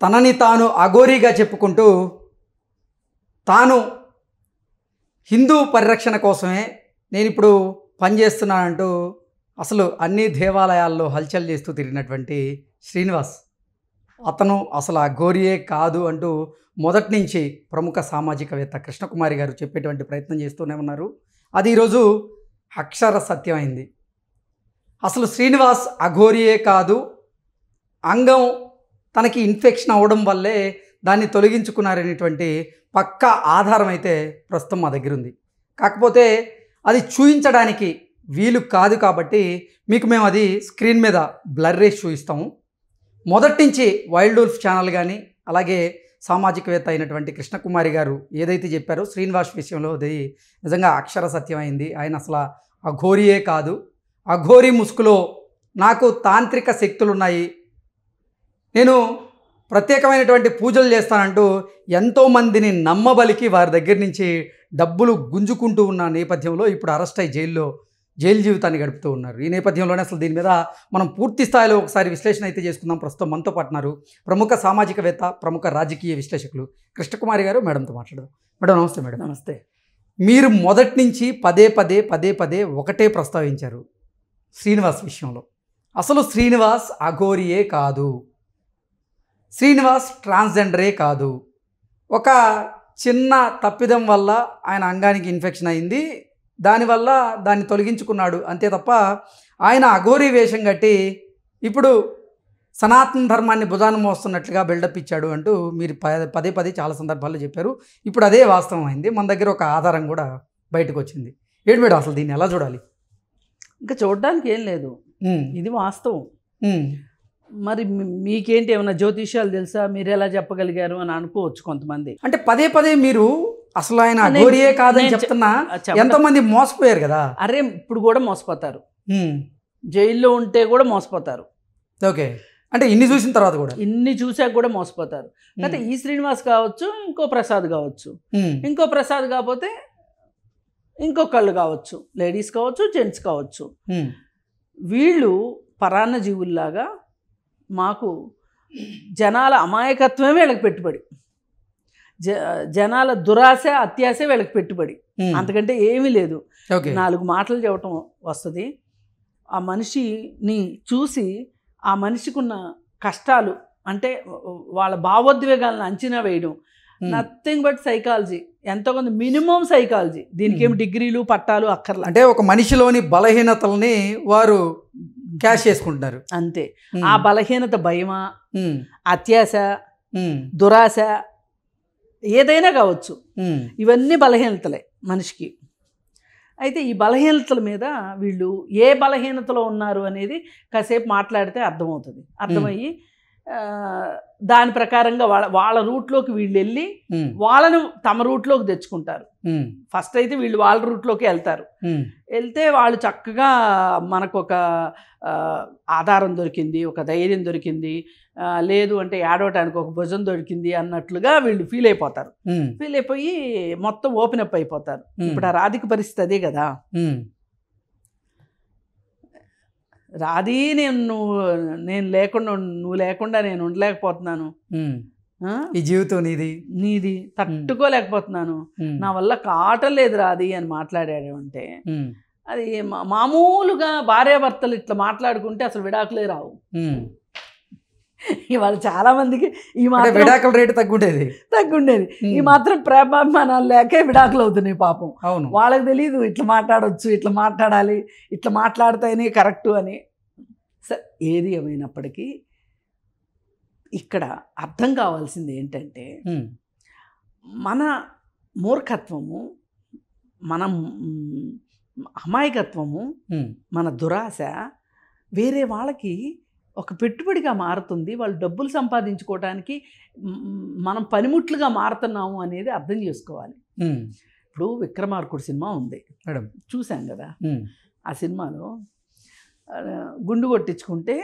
తనని తాను అఘోరీగా చెప్పుకుంటూ తాను హిందూ పరిరక్షణ కోసమే నేను ఇప్పుడు పనిచేస్తున్నానంటూ అసలు అన్ని దేవాలయాల్లో హల్చల్ చేస్తూ తిరిగినటువంటి శ్రీనివాస్ అతను అసలు అఘోరియే కాదు అంటూ మొదటి నుంచి ప్రముఖ సామాజికవేత్త కృష్ణకుమారి గారు చెప్పేటువంటి ప్రయత్నం చేస్తూనే ఉన్నారు. అది ఈరోజు అక్షర సత్యమైంది. అసలు శ్రీనివాస్ అఘోరియే కాదు, అంగం తనకి ఇన్ఫెక్షన్ అవ్వడం వల్లే దాన్ని తొలగించుకున్నారనేటువంటి పక్కా ఆధారం అయితే ప్రస్తుతం మా దగ్గర ఉంది. కాకపోతే అది చూపించడానికి వీలు కాదు కాబట్టి మీకు మేము అది స్క్రీన్ మీద బ్లర్ రేసి చూపిస్తాము. మొదటి నుంచి వైల్డ్ వుల్ఫ్ ఛానల్ కానీ అలాగే సామాజికవేత్త అయినటువంటి కృష్ణకుమారి గారు ఏదైతే చెప్పారో శ్రీనివాస్ విషయంలో అది నిజంగా అక్షర సత్యమైంది. ఆయన అసలు అఘోరియే కాదు, అఘోరి ముసుగులో నాకు తాంత్రిక శక్తులు ఉన్నాయి, నేను ప్రత్యేకమైనటువంటి పూజలు చేస్తానంటూ ఎంతోమందిని నమ్మబలికి వారి దగ్గర నుంచి డబ్బులు గుంజుకుంటూ ఉన్న నేపథ్యంలో ఇప్పుడు అరెస్ట్ అయ్యి జైలు జీవితాన్ని గడుపుతూ ఉన్నారు. ఈ నేపథ్యంలోనే అసలు దీని మీద మనం పూర్తి స్థాయిలో ఒకసారి విశ్లేషణ అయితే చేసుకుందాం. ప్రస్తుతం మనతో పాటున్నారు ప్రముఖ సామాజికవేత్త, ప్రముఖ రాజకీయ విశ్లేషకులు కృష్ణకుమారి గారు. మేడంతో మాట్లాడదాం. మేడం నమస్తే. మేడం నమస్తే. మీరు మొదటి నుంచి పదే పదే ఒకటే ప్రస్తావించారు శ్రీనివాస్ విషయంలో. అసలు శ్రీనివాస్ అఘోరియే కాదు, శ్రీనివాస్ ట్రాన్స్జెండరే కాదు, ఒక చిన్న తప్పిదం వల్ల ఆయన అంగానికి ఇన్ఫెక్షన్ అయింది, దానివల్ల దాన్ని తొలగించుకున్నాడు అంతే తప్ప ఆయన అఘోరీ వేషం కట్టి ఇప్పుడు సనాతన ధర్మాన్ని భుజాన మోస్తున్నట్లుగా బిల్డప్ ఇచ్చాడు అంటూ మీరు పదే చాలా సందర్భాల్లో చెప్పారు. ఇప్పుడు అదే వాస్తవం అయింది. మన దగ్గర ఒక ఆధారం కూడా బయటకు వచ్చింది. ఏంటి మేడం అసలు దీన్ని ఎలా చూడాలి? ఇంకా చూడడానికి ఏం లేదు, ఇది వాస్తవం. మరి మీకేంటి, ఏమైనా జ్యోతిష్యాలు తెలుసా, మీరు ఎలా చెప్పగలిగారు అని అనుకోవచ్చు కొంతమంది. అంటే పదే మీరు అసలు ఆయన అఘోరియే కాదని చెప్తున్నా ఎంతమంది మోసపోయారు కదా. అరే ఇప్పుడు కూడా మోసపోతారు, జైల్లో ఉంటే కూడా మోసపోతారు. ఓకే, అంటే ఇన్ని చూసిన తర్వాత కూడా, ఇన్ని చూసాక కూడా మోసపోతారు. అయితే ఈ శ్రీనివాస్ కావచ్చు, ఇంకో ప్రసాద్ కావచ్చు, ఇంకో ప్రసాద్ కాకపోతే ఇంకొకళ్ళు కావచ్చు, లేడీస్ కావచ్చు, జెంట్స్ కావచ్చు. వీళ్ళు పరాన్న జీవుల్లాగా మాకు జనాల అమాయకత్వమే వీళ్ళకి పెట్టుబడి, జనాల దురాశ అత్యాశ వీళ్ళకి పెట్టుబడి, అంతకంటే ఏమీ లేదు. 4 మాటలు చెప్పటం వస్తుంది. ఆ మనిషిని చూసి ఆ మనిషికి ఉన్న కష్టాలు అంటే వాళ్ళ భావోద్వేగాలను అంచనా వేయడం, నథింగ్ బట్ సైకాలజీ, ఎంతో కొంత మినిమం సైకాలజీ. దీనికి ఏమి డిగ్రీలు పట్టాలు అక్కర్లా. అంటే ఒక మనిషిలోని బలహీనతల్ని వారు క్యాష్ చేసుకుంటున్నారు అంతే. ఆ బలహీనత భయమా, అత్యాశ, దురాశ, ఏదైనా కావచ్చు, ఇవన్నీ బలహీనతలే మనిషికి. అయితే ఈ బలహీనతల మీద వీళ్ళు ఏ బలహీనతలో ఉన్నారు అనేది కాసేపు మాట్లాడితే అర్థమవుతుంది. అర్థమయ్యి దాని ప్రకారంగా వాళ్ళ రూట్లోకి వీళ్ళు వెళ్ళి వాళ్ళను తమ రూట్లోకి తెచ్చుకుంటారు. ఫస్ట్ అయితే వీళ్ళు వాళ్ళ రూట్లోకి వెళ్తే వాళ్ళు చక్కగా మనకు ఒక ఆధారం దొరికింది, ఒక ధైర్యం దొరికింది, లేదు అంటే ఏడవటానికి ఒక భుజం దొరికింది అన్నట్లుగా వీళ్ళు ఫీల్ అయిపోతారు. ఫీల్ అయిపోయి మొత్తం ఓపెన్ అప్ అయిపోతారు. ఇప్పుడు ఆ రాధిక పరిస్థితి అదే కదా. రాధి నేను లేకుండా, నువ్వు లేకుండా నేను ఉండలేకపోతున్నాను, ఈ జీవితం నీది తట్టుకోలేకపోతున్నాను, నా వల్ల కావటం లేదు రాధి అని మాట్లాడాడు అంటే అది మామూలుగా భార్యాభర్తలు ఇట్లా మాట్లాడుకుంటే అసలు విడాకులే రావు. ఇవాళ చాలా మందికి ఈ మాత్రం విడాకుల రేటు తగ్గుండేది. ఈ మాత్రం ప్రేమాభిమానాలు లేకే విడాకులు అవుతున్నాయి పాపం. అవును, వాళ్ళకి తెలియదు ఇట్లా మాట్లాడవచ్చు, ఇట్లా మాట్లాడాలి, ఇట్లా మాట్లాడితేనే కరెక్టు అని. ఏది ఏమైనప్పటికీ ఇక్కడ అర్థం కావాల్సింది ఏంటంటే మన మూర్ఖత్వము, మన అమాయకత్వము, మన దురాశ వేరే వాళ్ళకి ఒక పెట్టుబడిగా మారుతుంది. వాళ్ళు డబ్బులు సంపాదించుకోవడానికి మనం పనిముట్లుగా మారుతున్నాము అనేది అర్థం చేసుకోవాలి. ఇప్పుడు విక్రమార్కుడు సినిమా ఉంది మేడం, చూసాం కదా. ఆ సినిమాలో గుండు కొట్టించుకుంటే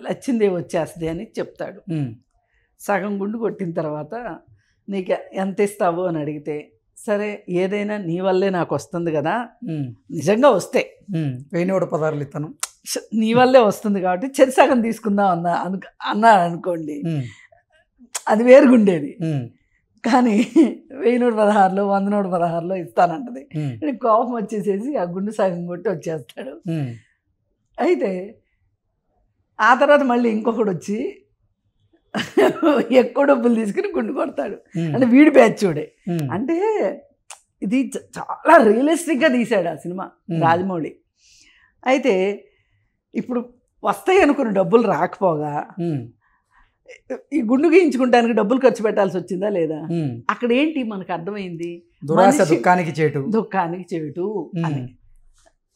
లచ్చిందే వచ్చేస్తుంది అని చెప్తాడు. సగం గుండు కొట్టిన తర్వాత నీకు ఎంత ఇస్తావు అని అడిగితే, సరే ఏదైనా నీ వల్లే నాకు వస్తుంది కదా, నిజంగా వస్తే 1016 ఇస్తాను నీ వల్లే వస్తుంది కాబట్టి చెరిసగం తీసుకుందాం అన్నారు అనుకోండి, అది వేరుగుండేది. కానీ 1116లో 116లో ఇస్తానంటది. కోపం వచ్చేసేసి ఆ గుండు సగం కొట్టి వచ్చేస్తాడు. అయితే ఆ తర్వాత మళ్ళీ ఇంకొకడు వచ్చి ఎక్కువ డబ్బులు తీసుకుని గుండు కొడతాడు. అంటే వీడి బ్యాచ్ చూడే. అంటే ఇది చాలా రియలిస్టిక్గా తీశాడు ఆ సినిమా రాజమౌళి. అయితే ఇప్పుడు వస్తాయి అనుకున్న డబ్బులు రాకపోగా ఈ గుండు గీయించుకుంటానికి డబ్బులు ఖర్చు పెట్టాల్సి వచ్చిందా లేదా? అక్కడ ఏంటి మనకు అర్థమైంది, దుఃఖానికి చేటు అని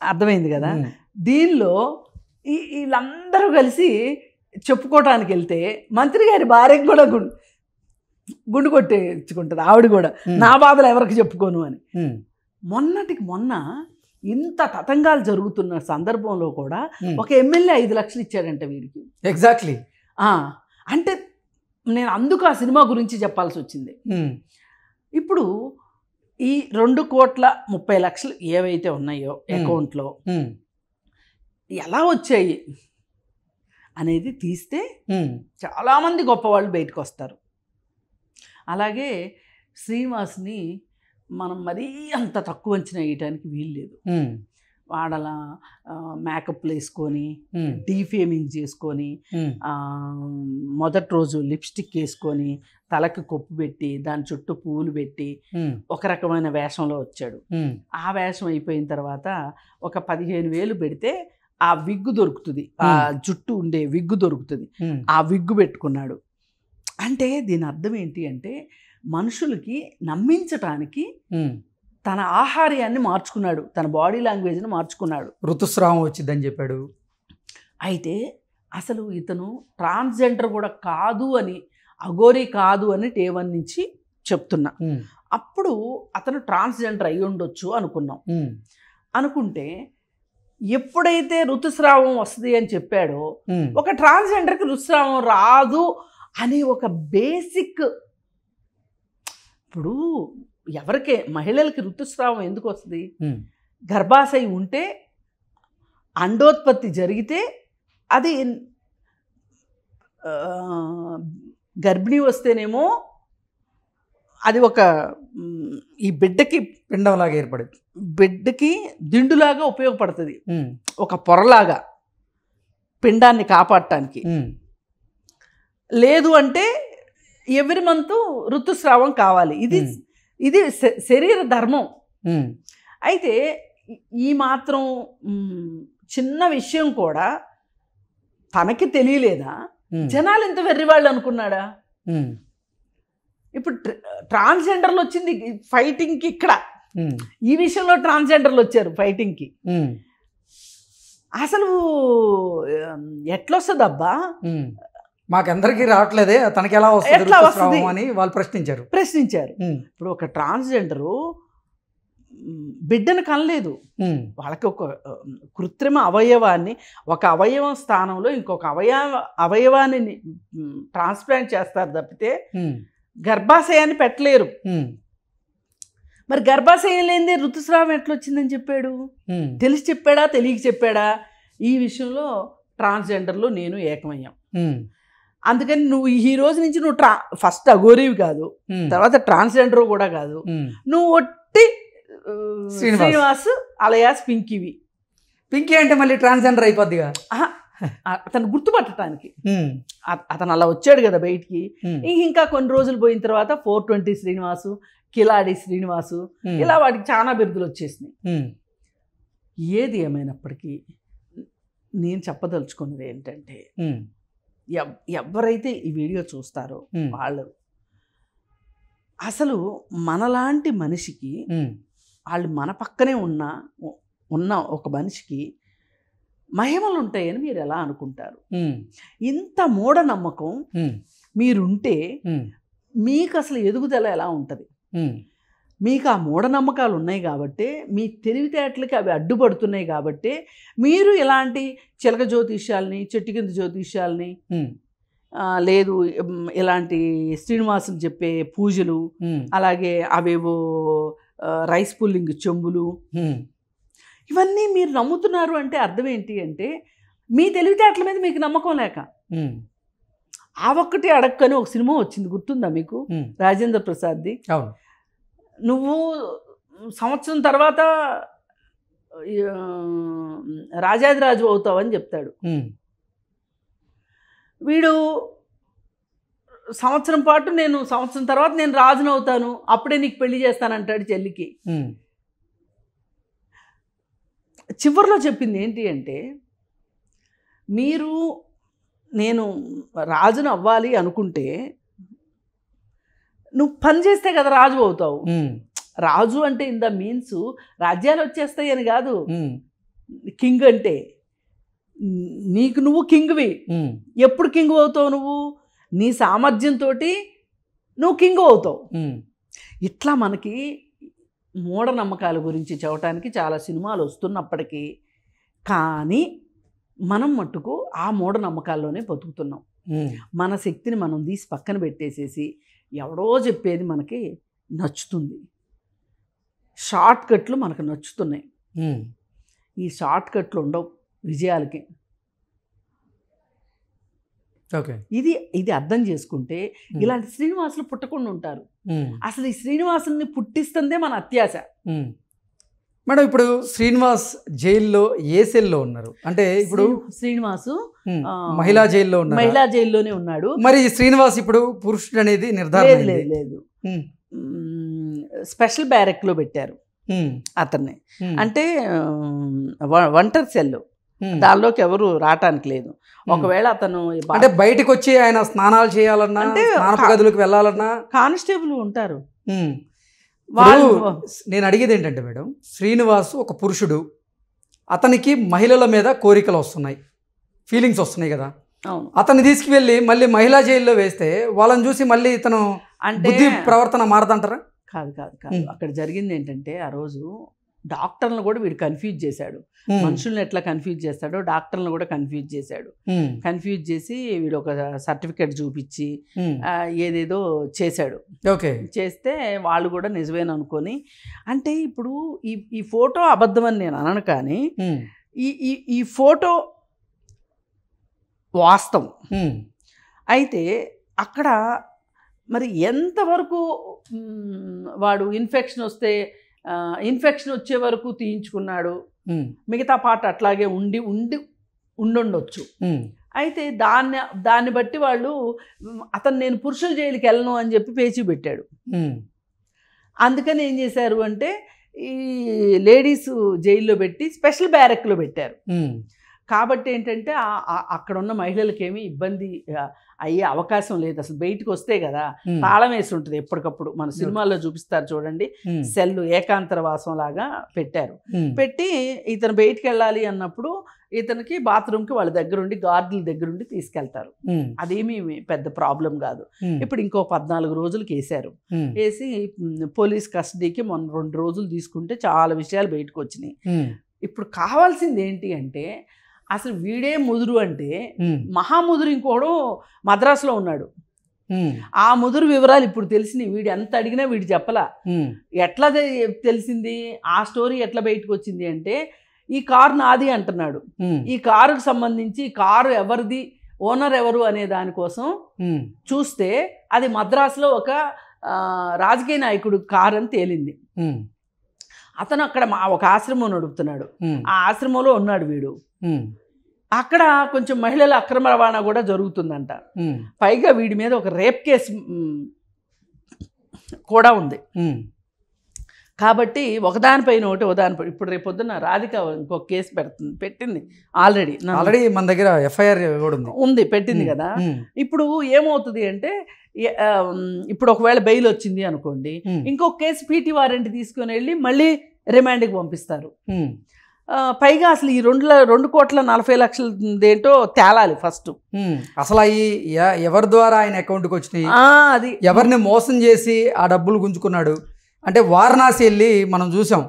అర్థమైంది కదా. దీనిలో వీళ్ళందరూ కలిసి చెప్పుకోవటానికి వెళ్తే మంత్రి గారి భార్యకు కూడా గుండు కొట్టేసుకుంటుంది ఆవిడ కూడా, నా బాధలు ఎవరికి చెప్పుకోను అని. మొన్నటికి మొన్న ఇంత తతంగాలు జరుగుతున్న సందర్భంలో కూడా ఒక ఎమ్మెల్యే 5 లక్షలు ఇచ్చాడంట వీరికి. ఎగ్జాక్ట్లీ. అంటే నేను అందుకు ఆ సినిమా గురించి చెప్పాల్సి వచ్చింది. ఇప్పుడు ఈ 2,30,00,000 ఏవైతే ఉన్నాయో అకౌంట్లో ఎలా వచ్చాయి అనేది తీస్తే చాలామంది గొప్పవాళ్ళు బయటకు వస్తారు. అలాగే శ్రీనివాస్ని మనం మరీ అంత తక్కువ అంచనా వేయటానికి వీలు లేదు. వాడలా మేకప్లు వేసుకొని డీఫేమింగ్ చేసుకొని మొదటి రోజు లిప్స్టిక్ వేసుకొని తలకి కొప్పు పెట్టి దాని చుట్టూ పువ్వులు పెట్టి ఒక రకమైన వేషంలో వచ్చాడు. ఆ వేషం అయిపోయిన తర్వాత ఒక 15,000 పెడితే ఆ విగ్గు దొరుకుతుంది, ఆ జుట్టు ఉండే విగ్గు దొరుకుతుంది, ఆ విగ్గు పెట్టుకున్నాడు. అంటే దీని అర్థం ఏంటి అంటే మనుషులకి నమ్మించటానికి తన ఆహార్యాన్ని మార్చుకున్నాడు, తన బాడీ లాంగ్వేజ్ని మార్చుకున్నాడు. ఋతుస్రావం వచ్చిందని చెప్పాడు. అయితే అసలు ఇతను ట్రాన్స్జెండర్ కూడా కాదు అని, అఘోరీ కాదు అని T1 నుంచి చెప్తున్నా. అప్పుడు అతను ట్రాన్స్జెండర్ అయి ఉండొచ్చు అనుకున్నాం. అనుకుంటే ఎప్పుడైతే ఋతుస్రావం వస్తుంది అని చెప్పాడో ఒక ట్రాన్స్జెండర్కి ఋతుస్రావం రాదు అని ఒక బేసిక్, ఇప్పుడు ఎవరికే మహిళలకి ఋతుస్రావం ఎందుకు వస్తుంది? గర్భాశయం ఉంటే అండోత్పత్తి జరిగితే అది గర్భిణీ వస్తేనేమో అది ఒక ఈ బిడ్డకి పిండంలాగా ఏర్పడింది, బిడ్డకి దిండులాగా ఉపయోగపడుతుంది, ఒక పొరలాగా పిండాన్ని కాపాడటానికి. లేదు అంటే ఎవ్రీ మంత్ ఋతుస్రావం కావాలి, ఇది శరీర ధర్మం. అయితే ఈ మాత్రం చిన్న విషయం కూడా తనకి తెలియలేదా? జనాలు ఎంత వెర్రివాళ్ళు అనుకున్నాడా? ఇప్పుడు ట్రాన్స్జెండర్లు వచ్చింది ఫైటింగ్కి, ఇక్కడ ఈ విషయంలో ట్రాన్స్జెండర్లు వచ్చారు ఫైటింగ్కి. అసలు ఎట్లొస్తుందబ్బా, మాకందరికీ రావట్లేదే, తనకి ఎలా వస్తుంది అని వాళ్ళు ప్రశ్నించారు. ఇప్పుడు ఒక ట్రాన్స్జెండరు బిడ్డను కనలేదు, వాళ్ళకి ఒక కృత్రిమ అవయవాన్ని ఒక అవయవం స్థానంలో ఇంకొక అవయవాన్ని ట్రాన్స్ప్లాంట్ చేస్తారు తప్పితే గర్భాశయాన్ని పెట్టలేరు. మరి గర్భాశయం లేనిదే ఋతుస్రావం ఎట్లొచ్చిందని చెప్పాడు? తెలిసి చెప్పాడా తెలియక చెప్పాడా? ఈ విషయంలో ట్రాన్స్జెండర్లో నేను ఏకమయ్యాం. అందుకని నువ్వు ఈ రోజు నుంచి నువ్వు ఫస్ట్ అఘోరీవి కాదు, తర్వాత ట్రాన్స్జెండర్ కూడా కాదు, నువ్వు ఒట్టి శ్రీనివాస్ అలయాస్ పింకీవి. పింకీ అంటే మళ్ళీ ట్రాన్స్జెండర్ అయిపోద్దిగా. అతను గుర్తుపట్టడానికి అతను అలా వచ్చాడు కదా బయటికి. ఇంకా కొన్ని రోజులు పోయిన తర్వాత 420 శ్రీనివాసు, కిలాడి శ్రీనివాసు, ఇలా వాటికి చాలా బిరుదులు వచ్చేసినాయి. ఏది ఏమైనప్పటికీ నేను చెప్పదలుచుకున్నది ఏంటంటే, ఎవరైతే ఈ వీడియో చూస్తారో వాళ్ళు అసలు మనలాంటి మనిషికి, వాళ్ళు మన పక్కనే ఉన్న ఒక మనిషికి మహిమలు ఉంటాయని మీరు ఎలా అనుకుంటారు? ఇంత మూఢనమ్మకం మీరుంటే మీకు అసలు ఎదుగుదల ఎలా ఉంటుంది? మీకు ఆ మూఢనమ్మకాలు ఉన్నాయి కాబట్టి, మీ తెలివితేటలకి అవి అడ్డుపడుతున్నాయి కాబట్టి మీరు ఇలాంటి చిలక జ్యోతిష్యాలని, చెట్టు కింద జ్యోతిష్యాలని, లేదు ఇలాంటి శ్రీనివాసులు చెప్పే పూజలు, అలాగే అవేవో రైస్ పుల్లింగ్ చెంబులు, ఇవన్నీ మీరు నమ్ముతున్నారు అంటే అర్థం ఏంటి అంటే మీ తెలివితేటల మీద మీకు నమ్మకం లేక. ఆ ఒక్కటి అడక్కని ఒక సినిమా వచ్చింది, గుర్తుందా మీకు? రాజేంద్ర ప్రసాద్ది. అవును. నువ్వు సంవత్సరం తర్వాత రాజాదిరాజు అవుతావని చెప్తాడు. వీడు సంవత్సరం తర్వాత నేను రాజును అవుతాను, అప్పుడే నీకు పెళ్లి చేస్తానంటాడు చెల్లికి. చివరిలో చెప్పింది ఏంటి అంటే, నేను రాజును అవ్వాలి అనుకుంటే నువ్వు పని చేస్తే కదా రాజు అవుతావు. రాజు అంటే ఇన్ ద మీన్స్ రాజ్యాలు వచ్చేస్తాయి అని కాదు. కింగ్ అంటే నీకు నువ్వు కింగ్వి. ఎప్పుడు కింగ్ అవుతావు? నువ్వు నీ సామర్థ్యంతో నువ్వు కింగ్ అవుతావు. ఇట్లా మనకి మూఢనమ్మకాల గురించి చెప్పడానికి చాలా సినిమాలు వస్తున్నప్పటికీ కానీ మనం మట్టుకు ఆ మూఢనమ్మకాల్లోనే బతుకుతున్నాం. మన శక్తిని మనం తీసి పక్కన పెట్టేసేసి ఎవడో చెప్పేది మనకి నచ్చుతుంది. షార్ట్ కట్లు మనకు నచ్చుతున్నాయి. ఈ షార్ట్ కట్లు ఉండవు విజయాలకి. ఇది అర్థం చేసుకుంటే ఇలాంటి శ్రీనివాసులు పుట్టకుండా ఉంటారు. అసలు ఈ శ్రీనివాసుల్ని పుట్టిస్తుందే మన అత్యాశ. మేడం, ఇప్పుడు శ్రీనివాస్ జైల్లో ఏ సెల్లో ఉన్నారు? అంటే ఇప్పుడు శ్రీనివాసు మహిళా జైల్లో ఉన్నారు. మహిళా జైల్లోనే ఉన్నాడు. మరి శ్రీనివాస్ ఇప్పుడు పురుషుడు అనేది నిర్ధారణ లేదు. స్పెషల్ బ్యారెక్ లో పెట్టారు అతన్ని. అంటే ఒంటరి సెల్, దానిలోకి ఎవరు రావటానికి లేదు. ఒకవేళ అతను అంటే బయటకు వచ్చి ఆయన స్నానాలు చేయాలన్నా, స్నానపు గదులకు వెళ్ళాలన్నా కానిస్టేబుల్ ఉంటారు. నేను అడిగేది ఏంటంటే మేడం, శ్రీనివాసు ఒక పురుషుడు, అతనికి మహిళల మీద కోరికలు వస్తున్నాయి, ఫీలింగ్స్ వస్తున్నాయి కదా. అతన్ని తీసుకువెళ్ళి మళ్ళీ మహిళా జైల్లో వేస్తే వాళ్ళని చూసి మళ్ళీ ఇతను బుద్ధి ప్రవర్తన మారదంటారా? కాదు. అక్కడ జరిగింది ఏంటంటే, ఆ రోజు డాక్టర్లను కూడా వీడు కన్ఫ్యూజ్ చేశాడు. మనుషుల్ని ఎట్లా కన్ఫ్యూజ్ చేస్తాడో డాక్టర్లను కూడా కన్ఫ్యూజ్ చేశాడు. కన్ఫ్యూజ్ చేసి వీడు ఒక సర్టిఫికెట్ చూపించి ఏదేదో చేశాడు. చేస్తే వాళ్ళు కూడా నిజమేననుకొని, అంటే ఇప్పుడు ఈ ఫోటో అబద్ధం అని నేను అనను, కానీ ఈ ఫోటో వాస్తవం. అయితే అక్కడ మరి ఎంతవరకు వాడు ఇన్ఫెక్షన్ వచ్చే వరకు తీయించుకున్నాడు, మిగతా పార్ట్ అట్లాగే ఉండొచ్చు. అయితే దాన్ని బట్టి వాళ్ళు అతను నేను పురుషుల జైలుకి వెళ్ళను అని చెప్పి పేచీ పెట్టాడు. అందుకని ఏం చేశారు అంటే ఈ లేడీస్ జైల్లో పెట్టి స్పెషల్ బ్యారెక్లో పెట్టారు. కాబట్టి ఏంటంటే అక్కడ ఉన్న మహిళలకేమీ ఇబ్బంది అయ్యే అవకాశం లేదు. అసలు బయటకు వస్తే కదా తాళం వేసి ఉంటుంది ఎప్పటికప్పుడు. మన సినిమాల్లో చూపిస్తారు చూడండి, సెల్ ఏకాంతరవాసం లాగా పెట్టారు. పెట్టి ఇతను బయటికి వెళ్ళాలి అన్నప్పుడు ఇతనికి బాత్రూమ్కి వాళ్ళ దగ్గరుండి, గార్డుల దగ్గరుండి తీసుకెళ్తారు. అదేమీ పెద్ద ప్రాబ్లం కాదు. ఇప్పుడు ఇంకో 14 రోజులకి వేసారు. వేసి పోలీస్ కస్టడీకి మొన్న 2 రోజులు తీసుకుంటే చాలా విషయాలు బయటకు వచ్చినాయి. ఇప్పుడు కావాల్సింది ఏంటి అంటే, అసలు వీడే ముదురు అంటే మహాముదురు ఇంకోడు మద్రాసులో ఉన్నాడు. ఆ ముదురు వివరాలు ఇప్పుడు తెలిసినాయి. వీడు ఎంత అడిగినా వీడు చెప్పలా. ఎట్లా తెలిసింది ఆ స్టోరీ, ఎట్లా బయటకు వచ్చింది అంటే, ఈ కారు నాది అంటున్నాడు. ఈ కారుకు సంబంధించి కారు ఎవరిది, ఓనర్ ఎవరు అనే దానికోసం చూస్తే అది మద్రాసులో ఒక రాజకీయ నాయకుడు కారు అని తేలింది. అతను అక్కడ ఒక ఆశ్రమం నడుపుతున్నాడు. ఆ ఆశ్రమంలో ఉన్నాడు వీడు. అక్కడ కొంచెం మహిళల అక్రమ రవాణా కూడా జరుగుతుందంట. పైగా వీడి మీద ఒక రేప్ కేసు కూడా ఉంది. కాబట్టి ఒకదానిపైన ఒకదానిపై ఇప్పుడు రేపు పొద్దున్న రాధిక ఇంకొక కేసు పెట్టింది ఆల్రెడీ మన దగ్గర ఎఫ్ఐఆర్ ఉంది, పెట్టింది కదా. ఇప్పుడు ఏమవుతుంది అంటే, ఇప్పుడు ఒకవేళ బెయిల్ వచ్చింది అనుకోండి, ఇంకొక కేసు పీటీ వారెంట్ తీసుకొని వెళ్ళి మళ్ళీ రిమాండ్కి పంపిస్తారు. పైగా అసలు ఈ 2,40,00,000 ఏంటో తేలాలి ఫస్ట్. అసలు అవి ఎవరి ద్వారా ఆయన అకౌంట్కి వచ్చినాయి, అది ఎవరిని మోసం చేసి ఆ డబ్బులు గుంజుకున్నాడు అంటే, వారణాసి వెళ్ళి మనం చూసాం.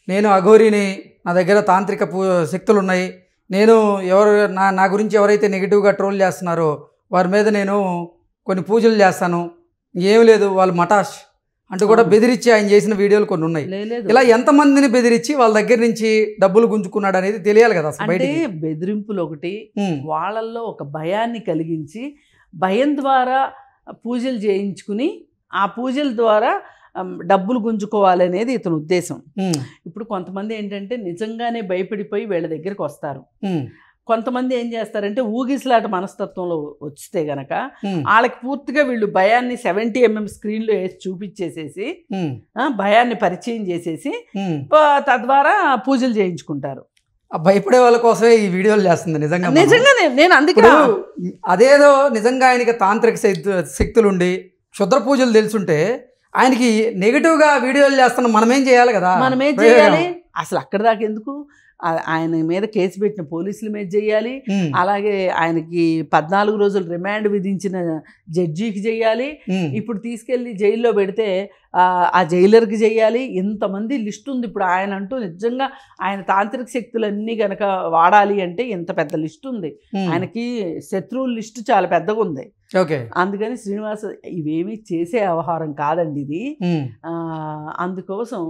నేను అఘోరిని, నా దగ్గర తాంత్రిక శక్తులు ఉన్నాయి, నేను నా గురించి ఎవరైతే నెగిటివ్గా ట్రోల్ చేస్తున్నారో వారి మీద నేను కొన్ని పూజలు చేస్తాను, ఏం లేదు వాళ్ళు మటాష్ అంటూ కూడా బెదిరించి ఆయన చేసిన వీడియోలు కొన్ని ఉన్నాయి. లేదు ఇలా ఎంతమందిని బెదిరించి వాళ్ళ దగ్గర నుంచి డబ్బులు గుంజుకున్నాడు అనేది తెలియాలి కదా అసలు అంటే బయటికి. బెదిరింపులు ఒకటి, వాళ్ళల్లో ఒక భయాన్ని కలిగించి భయం ద్వారా పూజలు చేయించుకుని ఆ పూజల ద్వారా డబ్బులు గుంజుకోవాలనేది ఇతని ఉద్దేశం. ఇప్పుడు కొంతమంది ఏంటంటే నిజంగానే భయపడిపోయి వీళ్ళ దగ్గరికి వస్తారు. కొంతమంది ఏం చేస్తారంటే ఊగిసలాట మనస్తత్వంలో వస్తే గనక వాళ్ళకి పూర్తిగా వీళ్ళు భయాన్ని 70mm స్క్రీన్లో వేసి చూపించేసేసి భయాన్ని పరిచయం చేసేసి తద్వారా పూజలు చేయించుకుంటారు. భయపడే వాళ్ళ కోసమే ఈ వీడియోలు చేస్తుంది నిజంగా. నేను అందుకే అదేదో నిజంగా ఆయనకి తాంత్రిక శక్తులు ఉండి క్షుద్ర పూజలు తెలుసుంటే ఆయనకి నెగిటివ్గా వీడియోలు చేస్తున్న మనమేం చేయాలి కదా. మనమేం చేయాలి అసలు అక్కడ దాకా ఎందుకు? ఆయన మీద కేసు పెట్టిన పోలీసుల మీద చేయాలి, అలాగే ఆయనకి 14 రోజులు రిమాండ్ విధించిన జడ్జికి చేయాలి, ఇప్పుడు తీసుకెళ్లి జైల్లో పెడితే ఆ జైలర్కి చేయాలి. ఇంతమంది లిస్ట్ ఉంది. ఇప్పుడు ఆయన అంటూ నిజంగా ఆయన తాంత్రిక శక్తులన్నీ గనక వాడాలి అంటే ఇంత పెద్ద లిస్ట్ ఉంది. ఆయనకి శత్రువుల లిస్టు చాలా పెద్దగా ఉంది. ఓకే, అందుకని శ్రీనివాస్ ఇవేమీ చేసే వ్యవహారం కాదండి ఇది. అందుకోసం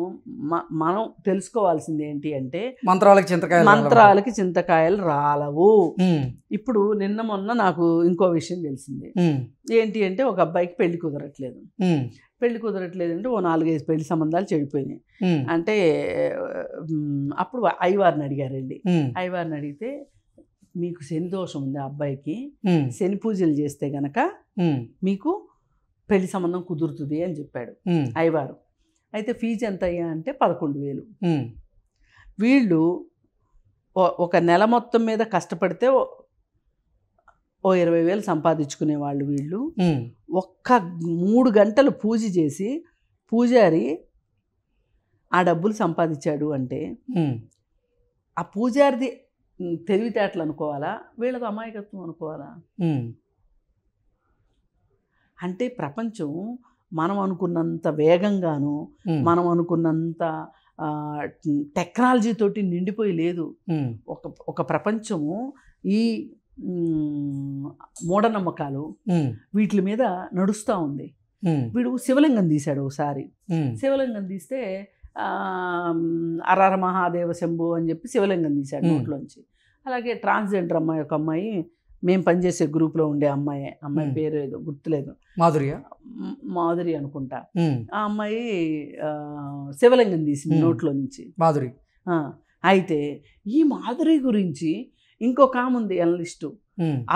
మనం తెలుసుకోవాల్సింది ఏంటి అంటే మంత్రాలకి చింతకాయలు రాలవు. ఇప్పుడు నిన్న మొన్న నాకు ఇంకో విషయం తెలిసింది. ఏంటి అంటే ఒక అబ్బాయికి పెళ్లి కుదరట్లేదు. పెళ్లి కుదరట్లేదు అంటే ఓ 4-5 పెళ్లి సంబంధాలు చెడిపోయినాయి. అంటే అప్పుడు అయ్యవారిని అడిగారండి. అయ్యవారిని అడిగితే మీకు శని దోషం ఉంది, ఆ అబ్బాయికి శని పూజలు చేస్తే గనక మీకు పెళ్లి సంబంధం కుదురుతుంది అని చెప్పాడు అయ్యవారు. అయితే ఫీజు ఎంత అయ్యా అంటే 11,000. వీళ్ళు ఒక నెల మొత్తం మీద కష్టపడితే ఓ 20,000 సంపాదించుకునే వాళ్ళు. వీళ్ళు ఒక్క 3 గంటలు పూజ చేసి పూజారి ఆ డబ్బులు సంపాదించాడు అంటే ఆ పూజారిది తెలివితేటలు అనుకోవాలా, వీళ్ళది అమాయకత్వం అనుకోవాలా? అంటే ప్రపంచం మనం అనుకున్నంత వేగంగాను మనం అనుకున్నంత టెక్నాలజీతోటి నిండిపోయి లేదు. ఒక ప్రపంచము ఈ మూఢనమ్మకాలు వీటి మీద నడుస్తూ ఉంది. వీడు శివలింగం తీశాడు ఒకసారి. శివలింగం తీస్తే అరర మహాదేవ శంభు అని చెప్పి శివలింగం తీశాడు నోట్లోంచి. అలాగే ట్రాన్స్జెండర్ అమ్మాయి, ఒక అమ్మాయి, మేము పనిచేసే గ్రూప్లో ఉండే అమ్మాయి పేరు ఏదో గుర్తులేదు, మాధురి అనుకుంటా. ఆ అమ్మాయి శివలింగం తీసింది నోట్లో నుంచి, మాధురి. అయితే ఈ మాధురి గురించి ఇంకొక ఆమె ఉంది ఎనలిస్టు.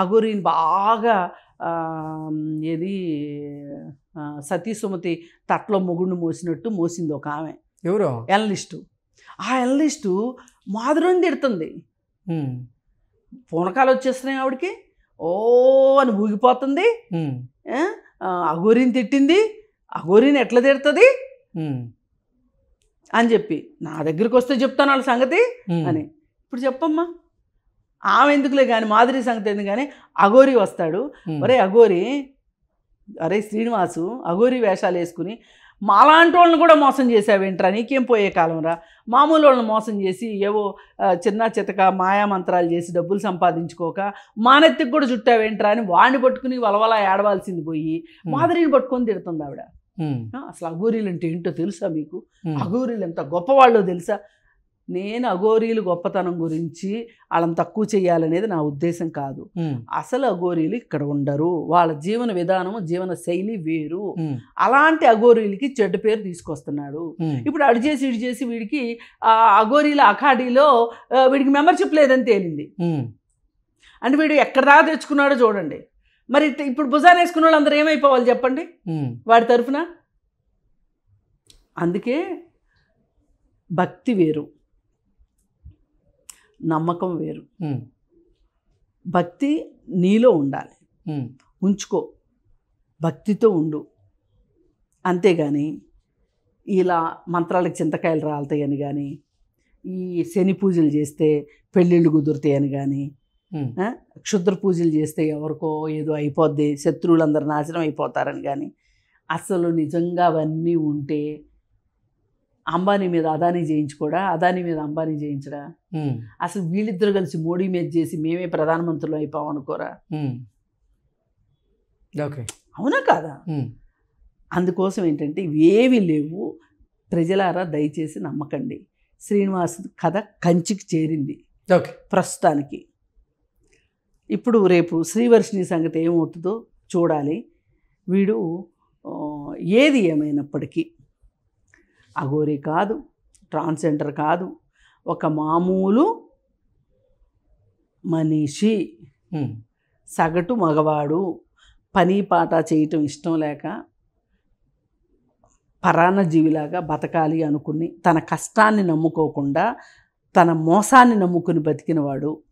అఘోరిని బాగా ఏది సతీ సుమతి తట్లో మొగుడిని మోసినట్టు మోసింది ఒక ఆమె, ఎవరు ఎనలిస్టు. ఆ ఎనలిస్టు మాధురిని తిడుతుంది. పూనకాలు వచ్చేస్తున్నాయి ఆవిడకి, ఓ అని ఊగిపోతుంది. అఘోరిని తిట్టింది, అఘోరిని ఎట్లా తిడుతుంది అని చెప్పి నా దగ్గరికి వస్తే చెప్తాను వాళ్ళ సంగతి అని. ఇప్పుడు చెప్పమ్మా, ఆమె ఎందుకులే కానీ మాధురి సంగతి ఎందుకు కానీ అఘోరి వస్తాడు. ఒరే అఘోరి, అరే శ్రీనివాసు, అఘోరి వేషాలు వేసుకుని మాలాంటి వాళ్ళని కూడా మోసం చేసావేంట్రా, నీకేం పోయే కాలం రా, మామూలు వాళ్ళని మోసం చేసి ఏవో చిన్న చితక మాయామంత్రాలు చేసి డబ్బులు సంపాదించుకోక మానెత్తికి కూడా చుట్టావేంట్రా అని వాడిని పట్టుకుని వలవలా ఏడవాల్సింది పోయి మాధురిని పట్టుకొని తిడుతుంది ఆవిడ. అసలు అఘోరీలు అంటే ఏంటో తెలుసా మీకు? అఘోరీలు ఎంత గొప్పవాళ్ళో తెలుసా? నేను అఘోరీలు గొప్పతనం గురించి వాళ్ళని తక్కువ చేయాలనేది నా ఉద్దేశం కాదు. అసలు అఘోరీలు ఇక్కడ ఉండరు, వాళ్ళ జీవన విధానము జీవన శైలి వేరు. అలాంటి అఘోరీలకి చెడ్డ పేరు తీసుకొస్తున్నాడు. ఇప్పుడు అడి చేసి ఇడి చేసి వీడికి ఆ అఘోరీల అఖాడీలో వీడికి మెంబర్షిప్ లేదని తేలింది. అంటే వీడు ఎక్కడ దాకా తెచ్చుకున్నాడో చూడండి. మరి ఇప్పుడు భుజాన్ని వేసుకున్న వాళ్ళు అందరూ ఏమైపోవాలి చెప్పండి వాడి తరఫున? అందుకే భక్తి వేరు, నమ్మకం వేరు. భక్తి నీలో ఉండాలి, ఉంచుకో, భక్తితో ఉండు. అంతేగాని ఇలా మంత్రాలకు చింతకాయలు రాలుతాయని కానీ, ఈ శని పూజలు చేస్తే పెళ్ళిళ్ళు కుదురుతాయని కానీ, క్షుద్ర పూజలు చేస్తే ఎవరికో ఏదో అయిపోద్ది, శత్రువులందరూ నాశనం అయిపోతారని కానీ, అసలు నిజంగా అవన్నీ ఉంటే అంబానీ మీద అదానీ చేయించుకోడా, అదానీ మీద అంబానీ చేయించడా? అసలు వీళ్ళిద్దరు కలిసి మోడీ మీద చేసి మేమే ప్రధానమంత్రులు అయిపోయాం అనుకోరా? అవునా కాదా? అందుకోసం ఏంటంటే ఇవేవి లేవు. ప్రజలారా దయచేసి నమ్మకండి. శ్రీనివాస్ కథ కంచికి చేరింది ఓకే. ప్రస్తుతానికి. ఇప్పుడు రేపు శ్రీవర్షిణి సంగతి ఏమవుతుందో చూడాలి. వీడు ఏది ఏమైనప్పటికీ అఘోరి కాదు, ట్రాన్స్జెండర్ కాదు, ఒక మామూలు మనిషి, సగటు మగవాడు, పని పాట చేయటం ఇష్టం లేక పరాన్నజీవిలాగా బతకాలి అనుకుని తన కష్టాన్ని నమ్ముకోకుండా తన మోసాన్ని నమ్ముకుని బతికినవాడు.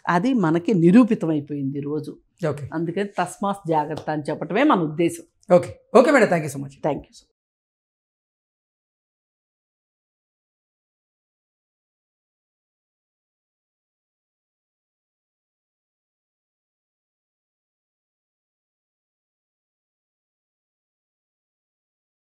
అది మనకి నిరూపితమైపోయింది ఈరోజు. ఓకే. అందుకని తస్మాత్ జాగ్రత్త అని చెప్పటమే మన ఉద్దేశం. Okay. Okay madam, thank you so much. Thank you.